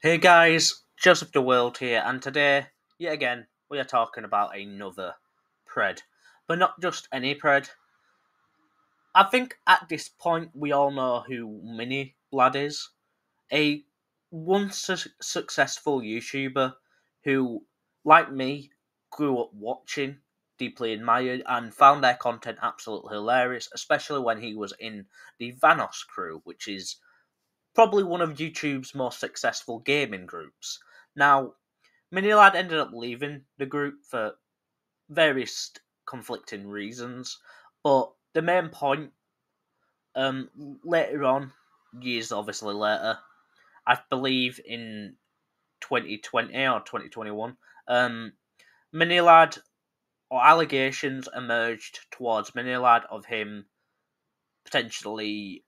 Hey guys, Joseph the World here, and today, yet again, we are talking about another pred. But not just any pred. I think at this point we all know who Mini Lad is. A once successful YouTuber who, like me, grew up watching, deeply admired, and found their content absolutely hilarious, especially when he was in the Vanos crew, which is probably one of YouTube's most successful gaming groups. Now, Minilad ended up leaving the group for various conflicting reasons, but the main point, later on, years obviously later, I believe in 2020 or 2021, Minilad or allegations emerged towards Minilad of him potentially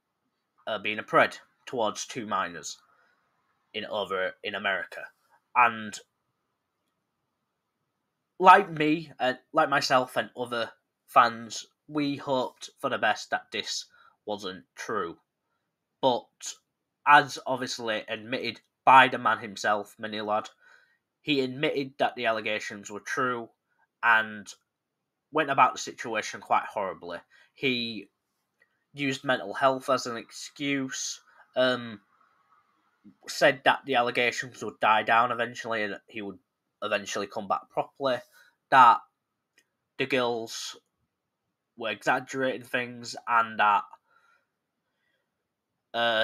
being a pred towards two minors in America, and like me and like myself and other fans, we hoped for the best that this wasn't true. But as obviously admitted by the man himself, Minilad, he admitted that the allegations were true and went about the situation quite horribly. He used mental health as an excuse, said that the allegations would die down eventually and he would eventually come back properly, that the girls were exaggerating things, and that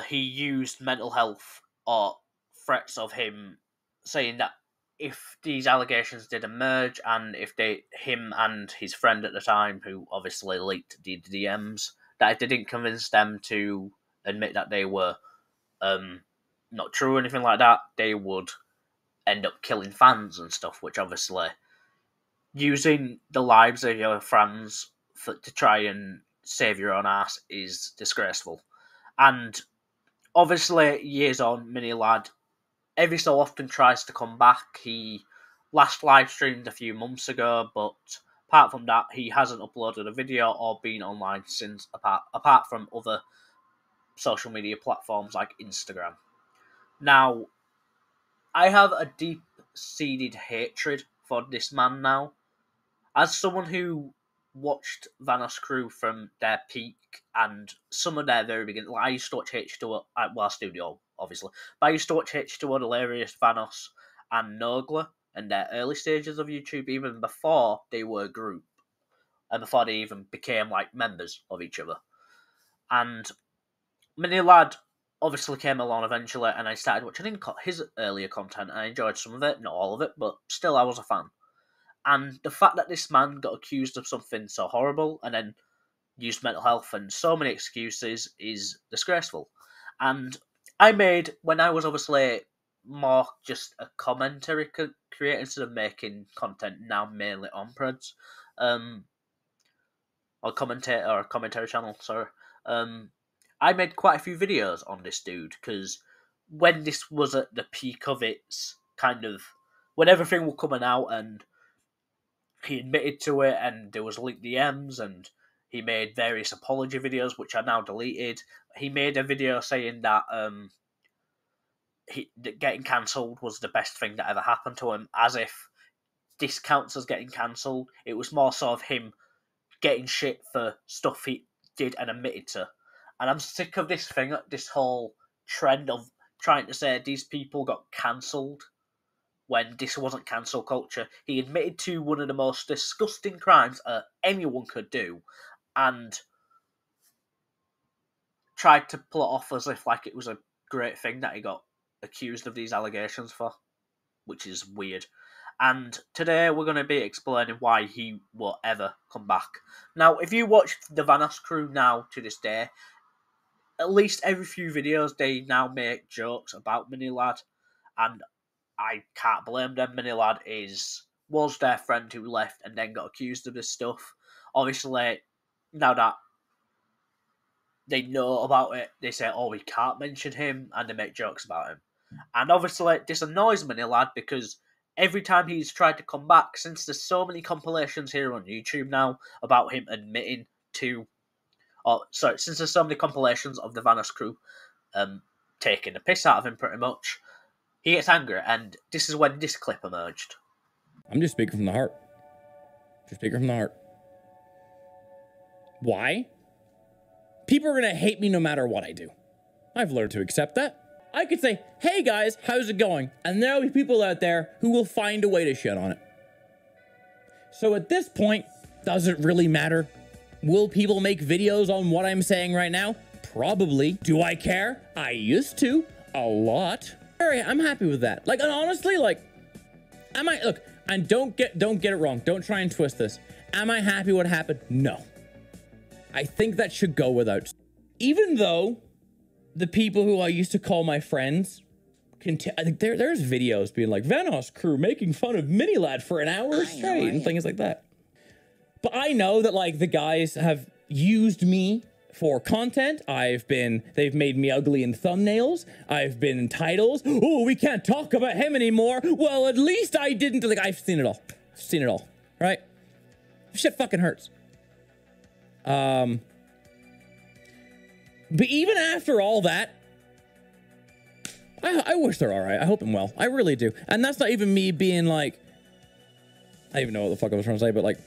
he used mental health or threats of him saying that if these allegations did emerge and if him and his friend at the time, who obviously leaked the DMs, that if they didn't convince them to admit that they were not true or anything like that, they would end up killing fans and stuff, which obviously using the lives of your fans to try and save your own ass is disgraceful. And obviously, years on, Mini Lad every so often tries to come back. He last live streamed a few months ago, but apart from that, he hasn't uploaded a video or been online since, apart from other social media platforms like Instagram. Now, I have a deep seated hatred for this man now. As someone who watched Vanos Crew from their peak and some of their very beginning, like I used to watch H2O, well, Studio, obviously, but I used to watch H2O, Delirious, Vanos, and Nogla in their early stages of YouTube, even before they were a group, and before they even became like members of each other. And Mini Lad obviously came along eventually, and I started watching his earlier content, and I enjoyed some of it, not all of it, but still I was a fan. And the fact that this man got accused of something so horrible and then used mental health and so many excuses is disgraceful. And when I was obviously more just a commentary creator instead of making content now mainly on Preds, or commentator or commentary channel, sorry. I made quite a few videos on this dude because when this was at the peak of its kind of, when everything was coming out and he admitted to it, and there was leaked DMs, and he made various apology videos, which are now deleted. He made a video saying that that getting cancelled was the best thing that ever happened to him, as if this counts as getting cancelled. It was more sort of him getting shit for stuff he did and admitted to. And I'm sick of this whole trend of trying to say these people got cancelled when this wasn't cancel culture. He admitted to one of the most disgusting crimes anyone could do, and tried to pull it off as if like it was a great thing that he got accused of these allegations for, which is weird. And today we're going to be explaining why he will ever come back. Now, if you watch the Vanos crew now to this day, at least every few videos they now make jokes about Mini Lad, and I can't blame them. Mini Lad was their friend who left and then got accused of this stuff. Obviously, now that they know about it, they say, "Oh, we can't mention him," and they make jokes about him. And obviously, this annoys Mini Lad because every time he's tried to come back, since there's so many compilations here on YouTube now about him admitting to, since there's so many compilations of the Vanos crew taking the piss out of him pretty much, he gets angry, and this is when this clip emerged. I'm just speaking from the heart. Just speaking from the heart. Why? People are going to hate me no matter what I do. I've learned to accept that. I could say, hey guys, how's it going? And there'll be people out there who will find a way to shit on it. So at this point, does it really matter? Will people make videos on what I'm saying right now? Probably. Do I care? I used to. A lot. All right, I'm happy with that. Like, and honestly, like, look, and don't get it wrong. Don't try and twist this. Am I happy what happened? No. I think that should go without. Even though the people who I used to call my friends, I think there's videos being like, Vanoss crew making fun of Minilad for an hour straight and things like that. But I know that, like, the guys have used me for content. They've made me ugly in thumbnails. I've been in titles. Oh, we can't talk about him anymore. Well, at least I didn't. Like, I've seen it all. I've seen it all, right? Shit fucking hurts. But even after all that, I wish they're all right. I hope them well. I really do. And that's not even me being like, I don't even know what the fuck I was trying to say, but like,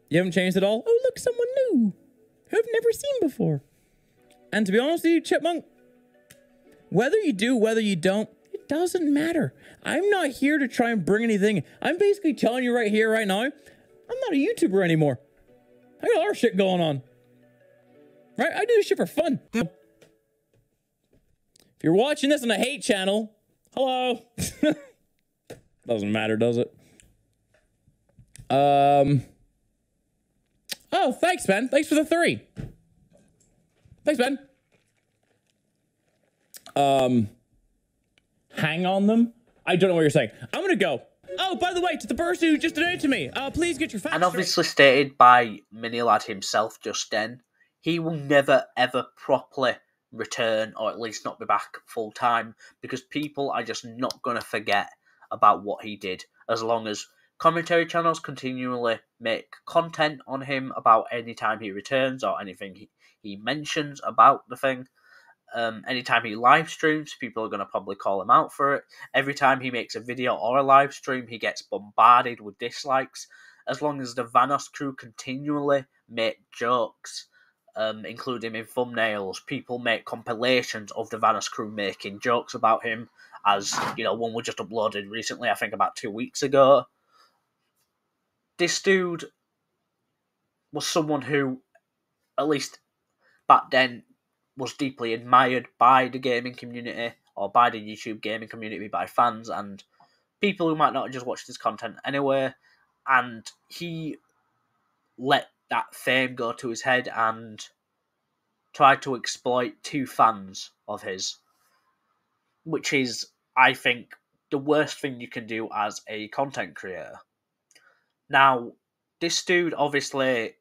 you haven't changed at all? Oh, look, someone new who I've never seen before. And to be honest with you, Chipmunk, whether you do, whether you don't, it doesn't matter. I'm not here to try and bring anything. I'm basically telling you right here, right now, I'm not a YouTuber anymore. I got other shit going on. Right? I do this shit for fun. If you're watching this on a hate channel, hello. Doesn't matter, does it? Oh, thanks, man. Thanks for the 3. Thanks, man. Hang on them? I don't know what you're saying. I'm gonna go. Oh, by the way, to the person who just donated to me, please get your facts. And obviously stated by Minilad himself just then, he will never ever properly return, or at least not be back full time, because people are just not going to forget about what he did, as long as commentary channels continually make content on him about any time he returns or anything he mentions about the thing. Anytime he live streams, people are going to probably call him out for it. Every time he makes a video or a live stream, he gets bombarded with dislikes. As long as the Vanoss crew continually make jokes, including in thumbnails, people make compilations of the Vanoss crew making jokes about him, as, you know, one was just uploaded recently, I think about 2 weeks ago. This dude was someone who, at least back then, was deeply admired by the gaming community, or by the YouTube gaming community, by fans and people who might not have just watched his content anyway, and he let that fame go to his head and tried to exploit 2 fans of his, which is, I think, the worst thing you can do as a content creator. Now, this dude obviously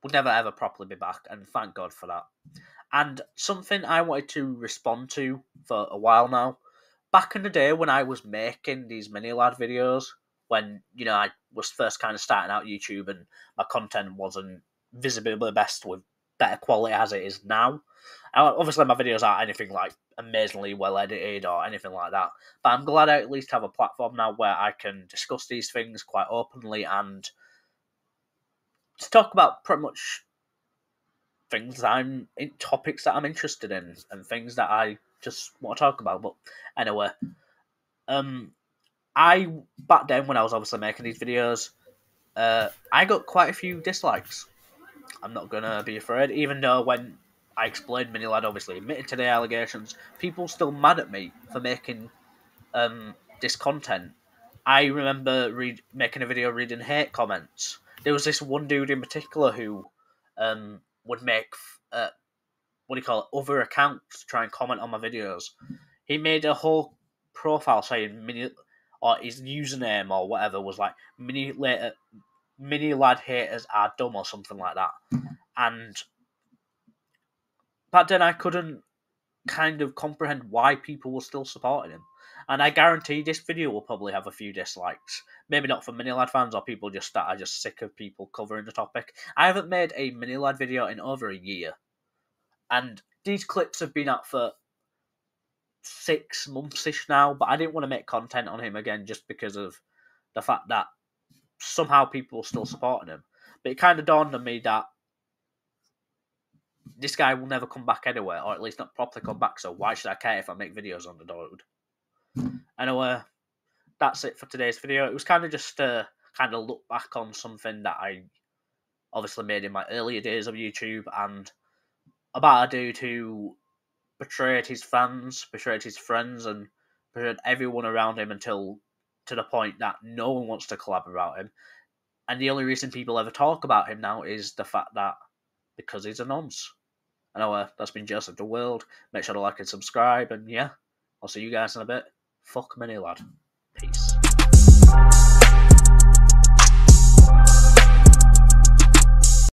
will never ever properly be back, and thank God for that. And something I wanted to respond to for a while now, back in the day when I was making these Minilad videos, when, you know, I was first kind of starting out YouTube and my content wasn't visibly the best with better quality as it is now. Obviously my videos aren't anything like amazingly well edited or anything like that, but I'm glad I at least have a platform now where I can discuss these things quite openly and to talk about pretty much things topics that I'm interested in and things that I just want to talk about. But anyway, I back then when I was obviously making these videos, I got quite a few dislikes. I'm not gonna be afraid, even though when I explained Minilad obviously admitted to the allegations, people still mad at me for making this content. I remember making a video reading hate comments. There was this one dude in particular who would make other accounts to try and comment on my videos. He made a whole profile saying or his username or whatever was like Minilad haters are dumb or something like that. And back then I couldn't kind of comprehend why people were still supporting him. And I guarantee this video will probably have a few dislikes. Maybe not for Minilad fans or people that are just sick of people covering the topic. I haven't made a Minilad video in over a year. And these clips have been out for 6 months-ish now, but I didn't want to make content on him again just because of the fact that somehow people are still supporting him. But it kind of dawned on me that this guy will never come back anyway, or at least not properly come back, so why should I care if I make videos on the dude? Anyway, that's it for today's video. It was kind of just to kind of look back on something that I obviously made in my earlier days of YouTube, and about a dude who betrayed his fans, betrayed his friends, and betrayed everyone around him until to the point that no one wants to collab about him. And the only reason people ever talk about him now is the fact that because he's a nonce. Anyway, that's been Joseph the World. Make sure to like and subscribe, and yeah, I'll see you guys in a bit. Fuck many, lad. Peace.